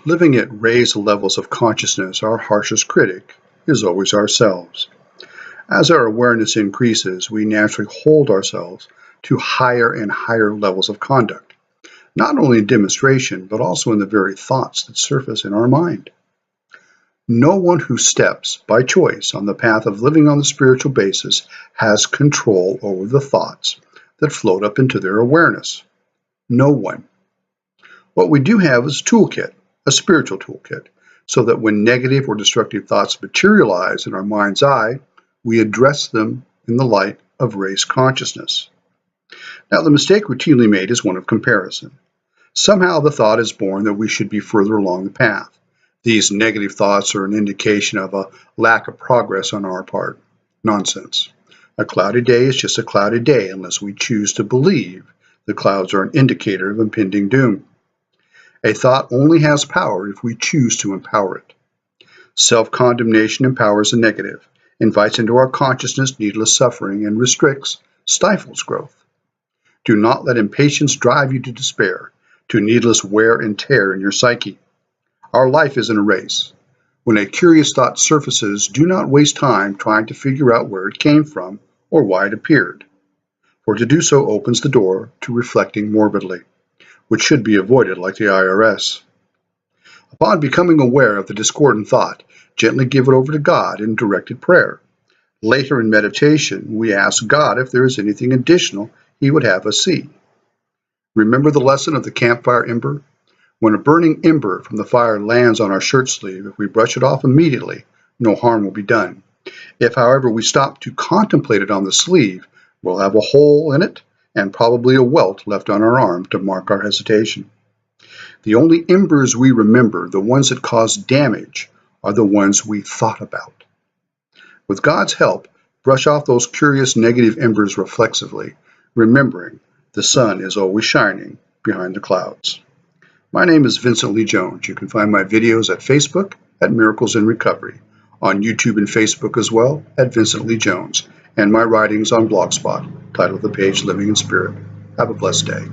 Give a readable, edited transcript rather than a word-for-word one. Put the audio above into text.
Living at raised levels of consciousness, our harshest critic is always ourselves. As our awareness increases, we naturally hold ourselves to higher and higher levels of conduct, not only in demonstration, but also in the very thoughts that surface in our mind. No one who steps by choice on the path of living on the spiritual basis has control over the thoughts that float up into their awareness. No one. What we do have is a toolkit, a spiritual toolkit, so that when negative or destructive thoughts materialize in our mind's eye, we address them in the light of raised consciousness. Now, the mistake routinely made is one of comparison. Somehow the thought is born that we should be further along the path. These negative thoughts are an indication of a lack of progress on our part. Nonsense. A cloudy day is just a cloudy day unless we choose to believe the clouds are an indicator of impending doom. A thought only has power if we choose to empower it. Self-condemnation empowers the negative, invites into our consciousness needless suffering, and restricts, stifles growth. Do not let impatience drive you to despair, to needless wear and tear in your psyche. Our life isn't a race. When a curious thought surfaces, do not waste time trying to figure out where it came from or why it appeared, for to do so opens the door to reflecting morbidly, which should be avoided like the IRS. Upon becoming aware of the discordant thought, gently give it over to God in directed prayer. Later in meditation, we ask God if there is anything additional He would have us see. Remember the lesson of the campfire ember? When a burning ember from the fire lands on our shirt sleeve, if we brush it off immediately, no harm will be done. If, however, we stop to contemplate it on the sleeve, we'll have a hole in it and probably a welt left on our arm to mark our hesitation. The only embers we remember, the ones that cause damage, are the ones we thought about. With God's help, brush off those curious negative embers reflexively, remembering the sun is always shining behind the clouds. My name is Vincent Lee Jones. You can find my videos at Facebook at Miracles in Recovery, on YouTube and Facebook as well at Vincent Lee Jones, and my writings on Blogspot, titled The Page Living in Spirit. Have a blessed day.